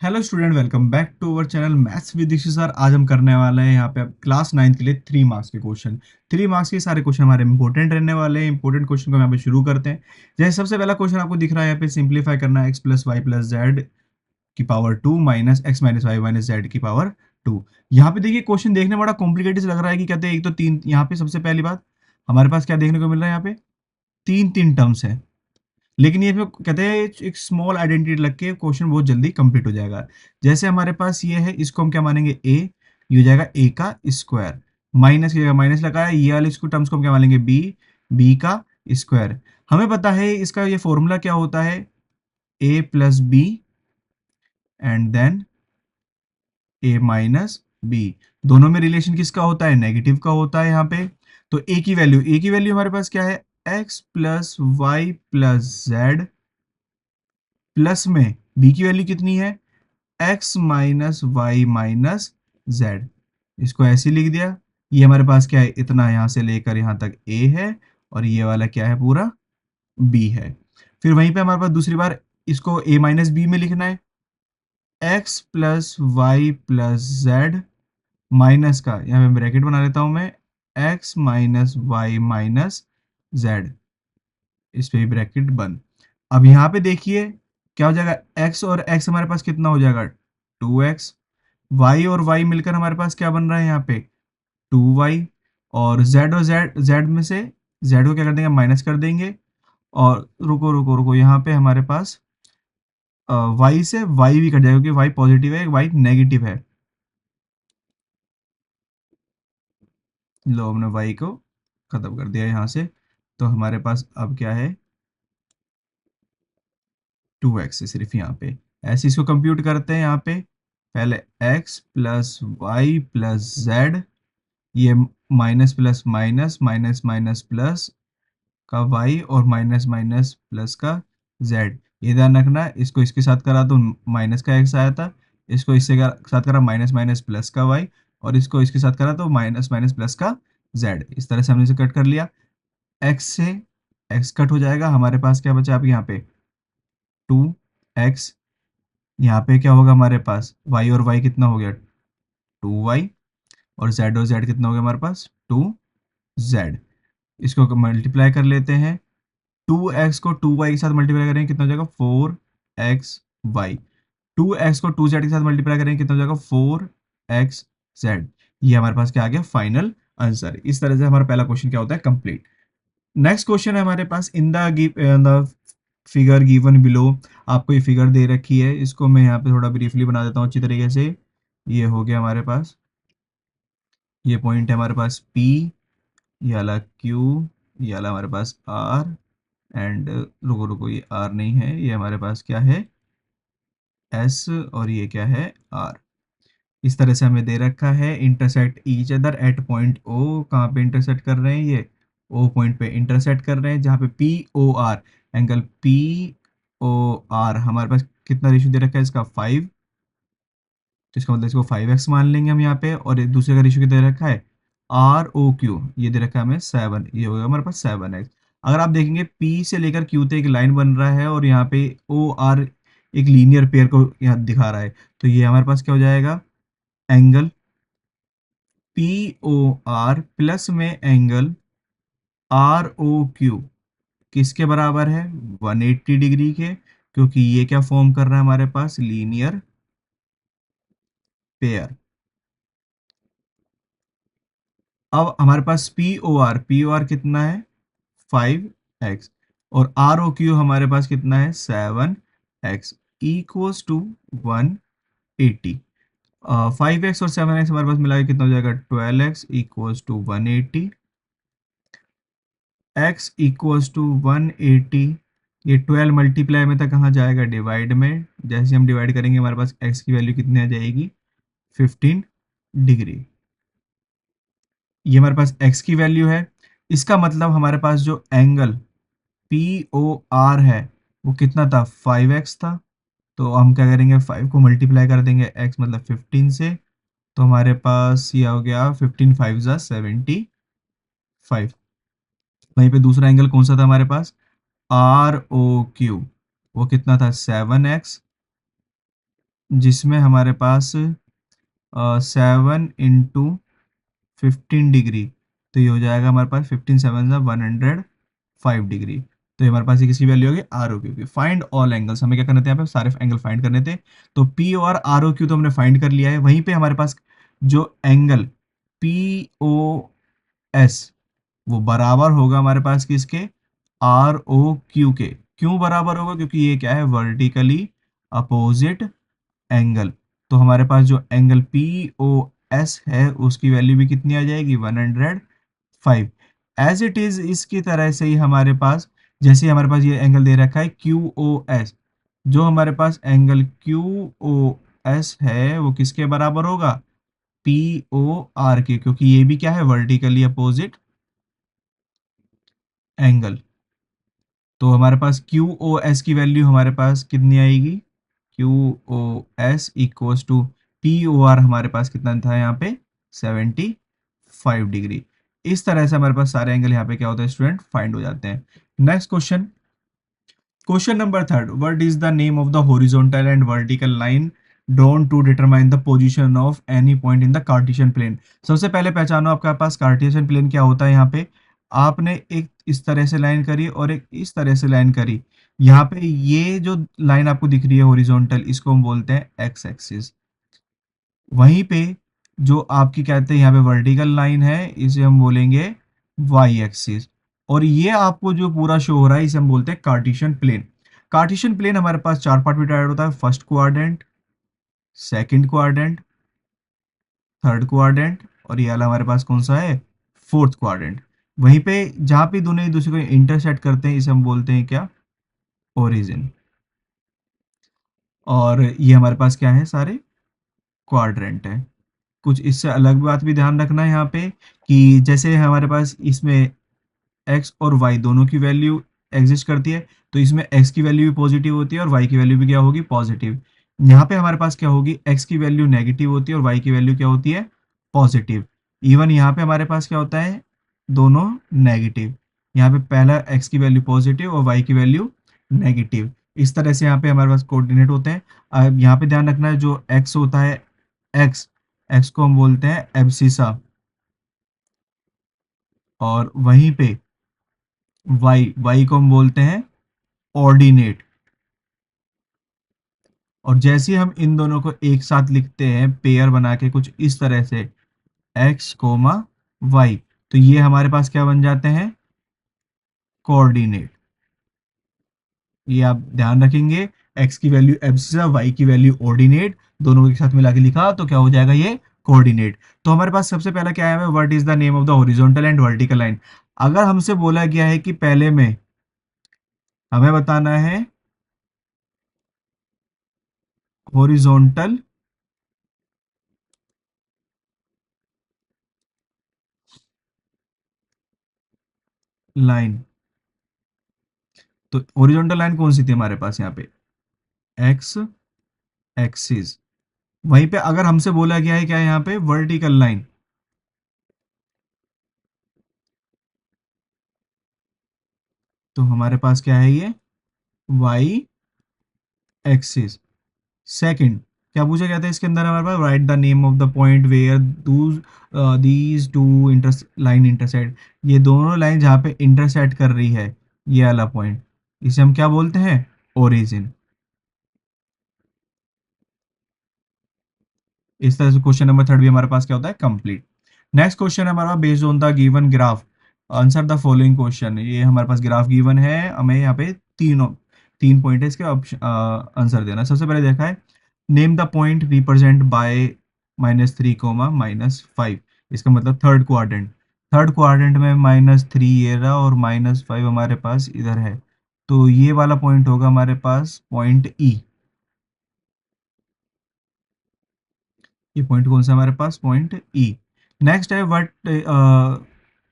Hello student, welcome back to our channel maths with Dikshit sir. आज हम करने वाले हैं यहाँ पे क्लास 9 के लिए 3 मार्क्स के क्वेश्चन। 3 मार्क्स के सारे क्वेश्चन हमारे इंपॉर्टेंट रहने वाले हैं। इंपॉर्टेंट क्वेश्चन को हम यहाँ पे शुरू करते हैं। जैसे सबसे पहला क्वेश्चन आपको दिख रहा है, यहाँ पे सिंप्लीफाई करना है x plus Y plus z की power 2 minus x minus Y minus z की पावर 2। यहाँ पे देखिए क्वेश्चन देखने में बड़ा कॉम्प्लिकेटेड लग रहा है कि कहते हैं एक तो तीन, यहाँ पे सबसे पहली बात हमारे पास क्या देखने को मिल रहा है, यहाँ पे तीन तीन टर्म्स है। लेकिन ये फिर कहते हैं एक स्मॉल आइडेंटिटी लग के क्वेश्चन बहुत जल्दी कंप्लीट हो जाएगा। जैसे हमारे पास ये है, इसको हम क्या मानेंगे ए, ये हो जाएगा ए का स्क्वायर, माइनस की जगह माइनस लगाया, ये वाले इसको टर्म्स को हम क्या मानेंगे बी, बी का स्क्वायर। हमें पता है इसका ये फॉर्मूला क्या होता है, A plus B and then A minus B. दोनों में रिलेशन किसका होता है, नेगेटिव का होता है यहाँ पे। तो ए की वैल्यू हमारे पास क्या है, x plus Y plus Z, plus में बी की वैल्यू कितनी है, X minus Y minus Z. इसको ऐसे लिख दिया। ये हमारे पास क्या है, इतना यहां से लेकर यहां तक ए है, और ये वाला क्या है, पूरा बी है। फिर वहीं पे हमारे पास दूसरी बार इसको ए माइनस बी में लिखना है, x plus Y plus Z minus का, यहाँ पे ब्रैकेट बना लेता हूं मैं, X minus Y minus Z, इस पे ब्रैकेट बंद। अब यहाँ पे देखिए क्या हो जाएगा, x और x हमारे पास कितना हो जाएगा, 2x। y और y मिलकर हमारे पास क्या बन रहा है यहाँ पे, 2y। और z और z में से z को क्या कर देंगे, माइनस कर देंगे। और रुको रुको रुको, यहाँ पे हमारे पास y से y भी कट जाएगा, क्योंकि y पॉजिटिव है, y नेगेटिव है। लो, हमने y को खत्म कर दिया यहाँ से। तो हमारे पास अब क्या है, 2x है सिर्फ यहाँ पे। ऐसे इसको कंप्यूट करते हैं यहाँ पे, पहले x plus Y plus z, ये minus plus minus minus minus plus का y और माइनस माइनस प्लस का z। ये ध्यान रखना, इसको इसके साथ करा तो माइनस का x आया था, इसको इससे साथ करा माइनस माइनस प्लस का y, और इसको इसके साथ करा तो माइनस माइनस प्लस का z। इस तरह से हमने इसे कट कर लिया। x से x कट हो जाएगा, हमारे पास क्या बचा अब यहाँ पे, 2x। यहाँ पे क्या होगा हमारे पास, y और y कितना हो गया, 2y। और z और z कितना हो गया हमारे पास, 2z। इसको मल्टीप्लाई कर लेते हैं, 2x को 2y के साथ मल्टीप्लाई करेंगे कितना हो जाएगा, 4xy। 2x को 2z के साथ मल्टीप्लाई करेंगे कितना हो जाएगा, 4xz। ये हमारे पास क्या आ गया, फाइनल आंसर। इस तरह से हमारा पहला क्वेश्चन क्या होता है, कंप्लीट। नेक्स्ट क्वेश्चन है हमारे पास, in the figure given below. आपको ये फिगर दे रखी है, इसको मैं यहाँ पे थोड़ा ब्रीफली बना देता हूँ अच्छी तरीके से। ये हो गया हमारे पास, ये पॉइंट है हमारे पास P, ये वाला Q, ये वाला हमारे पास R, एंड रुको रुको, ये R नहीं है, ये हमारे पास क्या है, S, और ये क्या है, R। इस तरह से हमें दे रखा है, intersect each other at point O। कहाँ पे इंटरसेक्ट कर रहे हैं, ये O पॉइंट पे इंटरसेक्ट कर रहे हैं, जहाँ पे POR, एंगल POR हमारे पास कितना रेशियो दे रखा है इसका, 5। तो इसका मतलब इसको 5x मान लेंगे हम यहाँ पे। और एक दूसरे का रेशियो कितना दे रखा है, ROQ, ये दे रखा है हमें 7, ये होगा हमारे पास 7x। अगर आप देखेंगे P से लेकर Q तक एक लाइन बन रहा है, और यहाँ पे OR एक लीनियर पेयर को यहाँ दिखा रहा है, तो ये हमारे पास क्या हो जाएगा, एंगल POR प्लस में एंगल ROQ किसके बराबर है, 180 डिग्री के, क्योंकि ये क्या फॉर्म कर रहा है हमारे पास, लीनियर पेयर। अब हमारे पास पी ओ आर कितना है, 5x, और ROQ हमारे पास कितना है, 7x, इक्वल्स टू 180। 5x और 7x हमारे पास मिला के कितना हो जाएगा, 12x equals to 180, x equals to 180। ये 12 मल्टीप्लाई में था, कहाँ जाएगा, डिवाइड में। जैसे हम डिवाइड करेंगे हमारे पास x की वैल्यू कितनी आ जाएगी, 15 डिग्री। ये हमारे पास x की वैल्यू है। इसका मतलब हमारे पास जो एंगल POR है वो कितना था, 5x था। तो हम क्या करेंगे, 5 को मल्टीप्लाई कर देंगे x मतलब 15 से, तो हमारे पास ये हो गया 15 5 ज़ा 75। वहीं पे दूसरा एंगल कौन सा था हमारे पास, ROQ, वो कितना था, 7x। जिसमें हमारे पास 7 × 15 डिग्री, तो ये हो जाएगा हमारे पास 15 7 105 डिग्री। तो ये हमारे पास ये किसकी वैल्यू होगी, आर ओ क्यू की। फाइंड ऑल एंगल्स, हमें क्या करने थे यहाँ पे, सारे एंगल फाइंड करने थे। तो पी और आर ओ क्यू तो हमने फाइंड कर लिया है। वहीं पे हमारे पास जो एंगल पी ओ एस, वो बराबर होगा हमारे पास किसके, आर ओ क्यू के। क्यों बराबर होगा, क्योंकि ये क्या है, वर्टिकली अपोजिट एंगल। तो हमारे पास जो एंगल पी ओ एस है उसकी वैल्यू भी कितनी आ जाएगी, 105। एज इट इज इसकी तरह से ही हमारे पास, जैसे हमारे पास ये एंगल दे रखा है क्यू ओ एस, जो हमारे पास एंगल क्यू ओ एस है वो किसके बराबर होगा, पी ओ आर के, क्योंकि ये भी क्या है, वर्टिकली अपोजिट एंगल। तो हमारे पास क्यू ओ एस की वैल्यू हमारे पास कितनी आएगी, Q O S equals to P O R, हमारे पास कितना था यहाँ पे, 75 डिग्री। इस तरह से हमारे पास सारे एंगल यहाँ पे क्या होता है स्टूडेंट, फाइंड हो जाते हैं। Next question, question number third, what is the name of the horizontal and vertical line drawn to determine the position of any point in the Cartesian plane. सबसे पहले पहचानो आपके पास कार्टेशियन प्लेन क्या होता है। यहाँ पे आपने एक इस तरह से लाइन करी और एक इस तरह से लाइन करी। यहाँ पे ये जो लाइन आपको दिख रही है हॉरिजॉन्टल, इसको हम बोलते हैं एक्स एक्सिस। वहीं पे जो आपकी कहते हैं यहाँ पे वर्टिकल लाइन है, इसे हम बोलेंगे वाई एक्सिस। और ये आपको जो पूरा शो हो रहा है इसे हम बोलते हैं कार्टेशियन प्लेन। कार्टेशियन प्लेन हमारे पास चार पार्ट में डिवाइड होता है, first quadrant, second quadrant, third quadrant, और ये वाला हमारे पास कौन सा है, फोर्थ क्वाड्रेंट। वहीं पे जहाँ पे दोनों एक दूसरे को इंटरसेक्ट करते हैं इसे हम बोलते हैं क्या, ओरिजिन। और ये हमारे पास क्या है, सारे क्वाड्रेंट है। कुछ इससे अलग बात भी ध्यान रखना है यहाँ पे, कि जैसे हमारे पास इसमें एक्स और वाई दोनों की वैल्यू एग्जिस्ट करती है, तो इसमें एक्स की वैल्यू भी पॉजिटिव होती है और वाई की वैल्यू भी क्या होगी, पॉजिटिव। यहाँ पे हमारे पास क्या होगी, एक्स की वैल्यू नेगेटिव होती है और वाई की वैल्यू क्या होती है, पॉजिटिव। इवन यहाँ पे हमारे पास क्या होता है, दोनों नेगेटिव। यहाँ पे पहला एक्स की वैल्यू पॉजिटिव और वाई की वैल्यू नेगेटिव। इस तरह से यहाँ पे हमारे पास कोऑर्डिनेट होते हैं। अब यहाँ पे ध्यान रखना है, जो एक्स होता है, एक्स एक्स को हम बोलते हैं एब्सिसा, और वहीं पे वाई वाई को हम बोलते हैं ऑर्डिनेट। और जैसे ही हम इन दोनों को एक साथ लिखते हैं पेयर बना के कुछ इस तरह से, एक्स कोमा वाई, तो ये हमारे पास क्या बन जाते हैं, कोऑर्डिनेट। ये आप ध्यान रखेंगे, एक्स की वैल्यू एब्सिसा, वाई की वैल्यू ऑर्डिनेट, दोनों को एक साथ मिला के लिखा तो क्या हो जाएगा, ये कोऑर्डिनेट। तो हमारे पास सबसे पहला क्या है, what is the name of the horizontal and vertical line. अगर हमसे बोला गया है कि पहले में हमें बताना है हॉरिजॉन्टल लाइन, तो हॉरिजॉन्टल लाइन कौन सी थी हमारे पास यहाँ पे, एक्स एक्सिस। वहीं पे अगर हमसे बोला गया है क्या है यहाँ पे, वर्टिकल लाइन, तो हमारे पास क्या है ये, वाई एक्सिस। सेकंड क्या पूछा गया था इसके अंदर हमारे पास, write the name of the point where these two line intersect. ये दोनों लाइन जहाँ पे इंटरसेक्ट कर रही है, ये वाला पॉइंट, इसे हम क्या बोलते हैं, ओरिजिन। इस तरह से क्वेश्चन नंबर थर्ड भी हमारे पास क्या होता है, कंप्लीट। नेक्स्ट क्वेश्चन है हमारा, based on the given graph answer the following question. ये हमारे पास ग्राफ गिवन है, हमें यहाँ पे तीन पॉइंट है, इसके आंसर देना है। सबसे पहले देखा है, name the point represent by -3, -5, इसका मतलब थर्ड क्वाड्रेंट। थर्ड क्वाड्रेंट में -3 ये रहा और -5 हमारे पास इधर है, तो ये वाला पॉइंट होगा हमारे पास पॉइंट ई। ये पॉइंट कौन सा हमारे पास, पॉइंट ई। नेक्स्ट है व्हाट,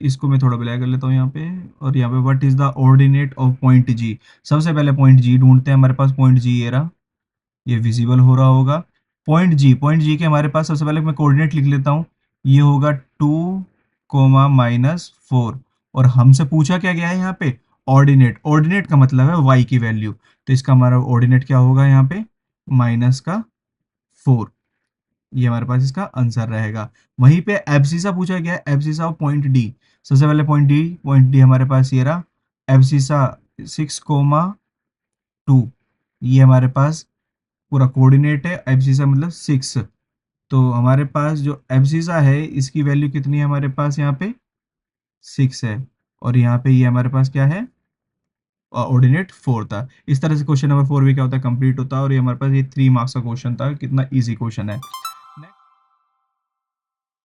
इसको मैं थोड़ा बिला कर लेता हूँ यहाँ पे, और यहाँ पे what is the ordinate of point G. सबसे पहले पॉइंट जी ढूंढते हैं, हमारे पास पॉइंट जी ये रहा, ये विजिबल हो रहा होगा। पॉइंट जी के हमारे पास सबसे पहले मैं कोऑर्डिनेट लिख लेता हूँ, ये होगा 2, -4। और हमसे पूछा क्या गया है यहाँ पे, ऑर्डिनेट। ऑर्डिनेट का मतलब है वाई की वैल्यू, तो इसका हमारा ऑर्डिनेट क्या होगा यहाँ पे, माइनस का 4। ये हमारे पास इसका आंसर रहेगा। वहीं पे एब्सिसा पूछा गया है, एब्सिसा ऑफ पॉइंट डी। सबसे पहले पॉइंट डी हमारे पास ये रहा, एब्सिसा 6,2। ये हमारे पास पूरा कोऑर्डिनेट है, एब्सिसा मतलब 6। तो हमारे पास जो एब्सिसा है इसकी वैल्यू कितनी है हमारे पास यहाँ पे 6 है, और यहाँ पे ये हमारे पास क्या है ऑर्डिनेट 4 था। इस तरह से क्वेश्चन नंबर 4 भी क्या होता है कंप्लीट होता है, और ये हमारे पास ये 3 मार्क्स का क्वेश्चन था। कितना इजी क्वेश्चन है।